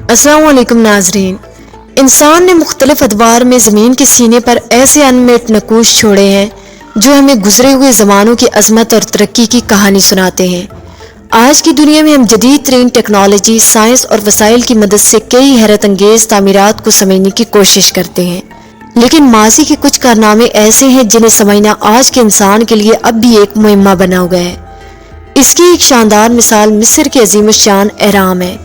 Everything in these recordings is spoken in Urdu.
السلام علیکم ناظرین۔ انسان نے مختلف ادوار میں زمین کے سینے پر ایسے انمٹ نقوش چھوڑے ہیں جو ہمیں گزرے ہوئے زمانوں کی عظمت اور ترقی کی کہانی سناتے ہیں۔ آج کی دنیا میں ہم جدید ترین ٹیکنالوجی، سائنس اور وسائل کی مدد سے کئی حیرت انگیز تعمیرات کو سمجھنے کی کوشش کرتے ہیں، لیکن ماضی کے کچھ کارنامے ایسے ہیں جنہیں سمجھنا آج کے انسان کے لیے اب بھی ایک معمہ بنا ہوا ہے۔ اس کی ایک شاندار مثال مصر کے عظیم الشان اہرام ہے۔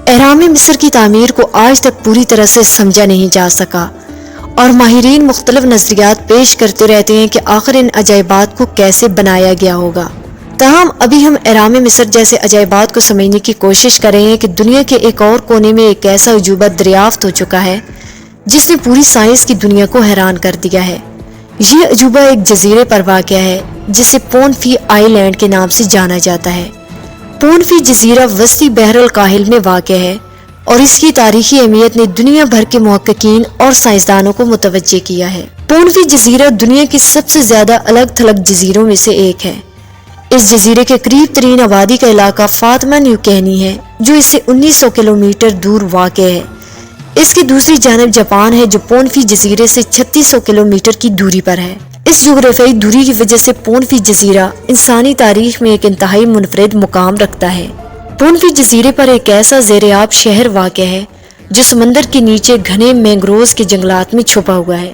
اہرام مصر کی تعمیر کو آج تک پوری طرح سے سمجھا نہیں جا سکا، اور ماہرین مختلف نظریات پیش کرتے رہتے ہیں کہ آخر ان عجائبات کو کیسے بنایا گیا ہوگا۔ تاہم ابھی ہم اہرام مصر جیسے عجائبات کو سمجھنے کی کوشش کر رہے ہیں کہ دنیا کے ایک اور کونے میں ایک ایسا عجوبہ دریافت ہو چکا ہے جس نے پوری سائنس کی دنیا کو حیران کر دیا ہے۔ یہ عجوبہ ایک جزیرے پر واقع ہے جسے پونفی آئی لینڈ کے نام سے جانا جاتا ہے۔ پونفی جزیرہ وسطی بحر الکاہل میں واقع ہے، اور اس کی تاریخی اہمیت نے دنیا بھر کے محققین اور سائنسدانوں کو متوجہ کیا ہے۔ پونفی جزیرہ دنیا کی سب سے زیادہ الگ تھلگ جزیروں میں سے ایک ہے۔ اس جزیرے کے قریب ترین آبادی کا علاقہ فاطمہ نیو کینی ہے، جو اس سے 1900 کلومیٹر دور واقع ہے۔ اس کی دوسری جانب جاپان ہے، جو پونفی جزیرے سے 3600 کلومیٹر کی دوری پر ہے۔ اس جغرافیائی دوری کی وجہ سے پونفی جزیرہ انسانی تاریخ میں ایک انتہائی منفرد مقام رکھتا ہے۔ پونفی جزیرے پر ایک ایسا زیرآب شہر واقع ہے جو سمندر کے نیچے گھنے مینگرووز کے جنگلات میں چھپا ہوا ہے۔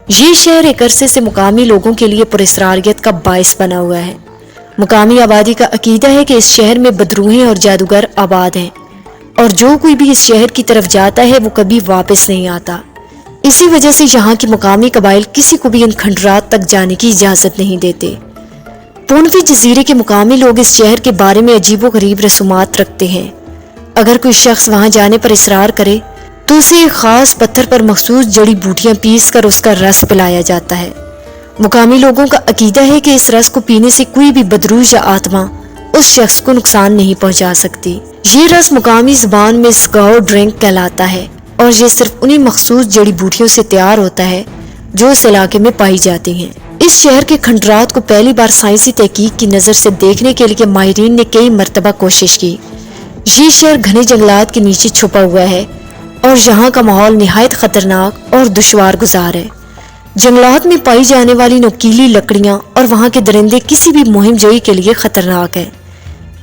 یہ شہر ایک عرصے سے مقامی لوگوں کے لیے پراسراریت کا باعث بنا ہوا ہے۔ مقامی آبادی کا عقیدہ ہے کہ اس شہر میں بدروحیں اور جادوگر آباد ہیں، اور جو کوئی بھی اس شہر کی طرف جاتا ہے وہ کبھی واپس نہیں آتا۔ اسی وجہ سے یہاں کی مقامی قبائل کسی کو بھی ان کھنڈرات تک جانے کی اجازت نہیں دیتے۔ پونفی جزیرے کے مقامی لوگ اس شہر کے بارے میں عجیب و غریب رسومات رکھتے ہیں۔ اگر کوئی شخص وہاں جانے پر اصرار کرے تو اسے ایک خاص پتھر پر مخصوص جڑی بوٹیاں پیس کر اس کا رس پلایا جاتا ہے۔ مقامی لوگوں کا عقیدہ ہے کہ اس رس کو پینے سے کوئی بھی بدروح یا آتما اس شخص کو نقصان نہیں پہنچا سکتی۔ یہ رس مقامی زبان میں سگاؤ ڈرنک کہلاتا ہے، اور یہ صرف انہی مخصوص جڑی بوٹیوں سے تیار ہوتا ہے جو اس علاقے میں پائی جاتی ہیں۔ اس شہر کے کھنڈرات کو پہلی بار سائنسی تحقیق کی نظر سے دیکھنے کے لیے ماہرین نے کئی مرتبہ کوشش کی۔ یہ شہر گھنے جنگلات کے نیچے چھپا ہوا ہے، اور یہاں کا ماحول نہایت خطرناک اور دشوار گزار ہے۔ جنگلات میں پائی جانے والی نوکیلی لکڑیاں اور وہاں کے درندے کسی بھی مہم جوئی کے لیے خطرناک ہیں۔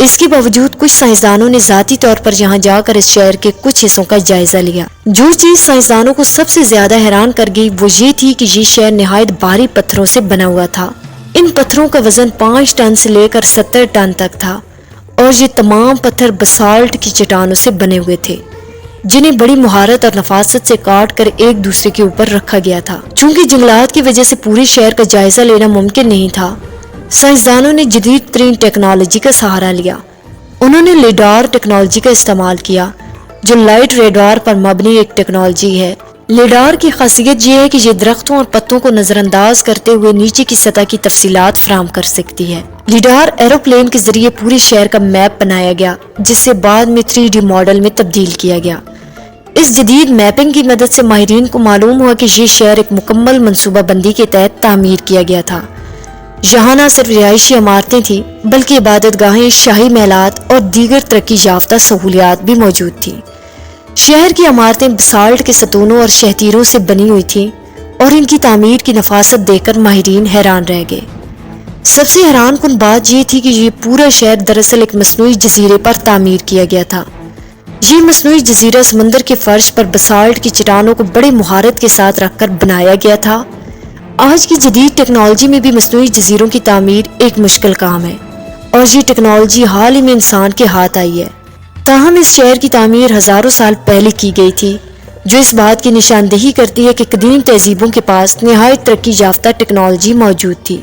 اس کے باوجود کچھ سائنسدانوں نے ذاتی طور پر یہاں جا کر اس شہر کے کچھ حصوں کا جائزہ لیا۔ جو چیز سائنسدانوں کو سب سے زیادہ حیران کر گئی وہ یہ تھی کہ یہ شہر نہایت بھاری پتھروں سے بنا ہوا تھا۔ ان پتھروں کا وزن 5 ٹن سے لے کر 70 ٹن تک تھا، اور یہ تمام پتھر بسالٹ کی چٹانوں سے بنے ہوئے تھے جنہیں بڑی مہارت اور نفاست سے کاٹ کر ایک دوسرے کے اوپر رکھا گیا تھا۔ چونکہ جنگلات کی وجہ سے پورے شہر کا جائزہ لینا ممکن نہیں تھا، سائنسدانوں نے جدید ترین ٹیکنالوجی کا سہارا لیا۔ انہوں نے لیڈار ٹیکنالوجی کا استعمال کیا، جو لائٹ ریڈار پر مبنی ایک ٹیکنالوجی ہے۔ لیڈار کی خاصیت یہ ہے کہ یہ درختوں اور پتوں کو نظر انداز کرتے ہوئے نیچے کی سطح کی تفصیلات فراہم کر سکتی ہے۔ لیڈار ایروپلین کے ذریعے پورے شہر کا میپ بنایا گیا، جس سے بعد میں 3D ماڈل میں تبدیل کیا گیا۔ اس جدید میپنگ کی مدد سے ماہرین کو معلوم ہوا کہ یہ شہر ایک مکمل منصوبہ بندی کے تحت تعمیر کیا گیا تھا۔ یہاں نہ صرف رہائشی عمارتیں تھیں بلکہ عبادت گاہیں، شاہی محلات اور دیگر ترقی یافتہ سہولیات بھی موجود تھیں۔ شہر کی عمارتیں بسالٹ کے ستونوں اور شہتیروں سے بنی ہوئی تھیں، اور ان کی تعمیر کی نفاست دیکھ کر ماہرین حیران رہ گئے۔ سب سے حیران کن بات یہ تھی کہ یہ پورا شہر دراصل ایک مصنوعی جزیرے پر تعمیر کیا گیا تھا۔ یہ مصنوعی جزیرہ سمندر کے فرش پر بسالٹ کی چٹانوں کو بڑے مہارت کے ساتھ رکھ کر بنایا گیا تھا۔ آج کی جدید ٹیکنالوجی میں بھی مصنوعی جزیروں کی تعمیر ایک مشکل کام ہے، اور یہ ٹیکنالوجی حال ہی میں انسان کے ہاتھ آئی ہے۔ تاہم اس شہر کی تعمیر ہزاروں سال پہلے کی گئی تھی، جو اس بات کی نشاندہی کرتی ہے کہ قدیم تہذیبوں کے پاس نہایت ترقی یافتہ ٹیکنالوجی موجود تھی۔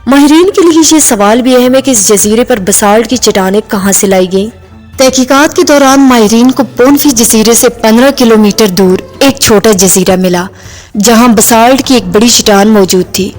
ماہرین کے لیے یہ سوال بھی اہم ہے کہ اس جزیرے پر بسالٹ کی چٹانیں کہاں سے لائی گئیں۔ تحقیقات کے دوران ماہرین کو پونفی جزیرے سے 15 کلومیٹر دور ایک چھوٹا جزیرہ ملا جہاں بسالٹ کی ایک بڑی چٹان موجود تھی۔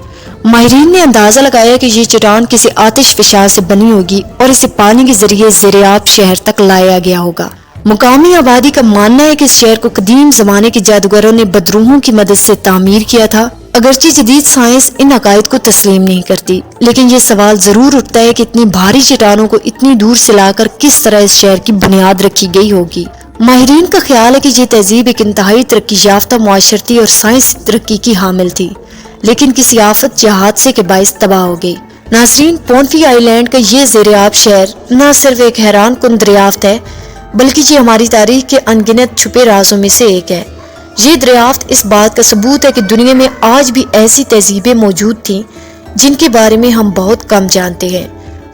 ماہرین نے اندازہ لگایا کہ یہ چٹان کسی آتش فشاں سے بنی ہوگی اور اسے پانی کے ذریعے زیرآب شہر تک لایا گیا ہوگا۔ مقامی آبادی کا ماننا ہے کہ اس شہر کو قدیم زمانے کے جادوگروں نے بدروحوں کی مدد سے تعمیر کیا تھا۔ اگرچہ جدید سائنس ان عقائد کو تسلیم نہیں کرتی، لیکن یہ سوال ضرور اٹھتا ہے کہ اتنی بھاری چٹانوں کو اتنی دور سے لا کر کس طرح اس شہر کی بنیاد رکھی گئی ہوگی۔ ماہرین کا خیال ہے کہ یہ تہذیب ایک انتہائی ترقی یافتہ معاشرتی اور سائنسی ترقی کی حامل تھی، لیکن کسی آفت یا حادثے کے باعث تباہ ہو گئی۔ ناظرین، پونفی آئی لینڈ کا یہ زیرآب شہر نہ صرف ایک حیران کن دریافت ہے بلکہ یہ ہماری تاریخ کے ان گنت چھپے رازوں میں سے ایک ہے۔ یہ دریافت اس بات کا ثبوت ہے کہ دنیا میں آج بھی ایسی تہذیبیں موجود تھیں جن کے بارے میں ہم بہت کم جانتے ہیں۔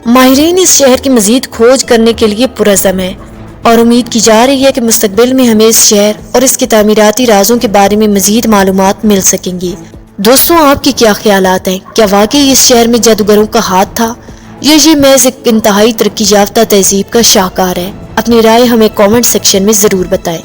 ماہرین اس شہر کی مزید کھوج کرنے کے لیے پرعزم ہیں اور امید کی جا رہی ہے کہ مستقبل میں ہمیں اس شہر اور اس کے تعمیراتی رازوں کے بارے میں مزید معلومات مل سکیں گی۔ دوستوں، آپ کے کیا خیالات ہیں؟ کیا واقعی اس شہر میں جادوگروں کا ہاتھ تھا یا یہ محض ایک انتہائی ترقی یافتہ تہذیب کا شاہکار ہے؟ اپنی رائے ہمیں کامنٹ سیکشن میں ضرور بتائیں۔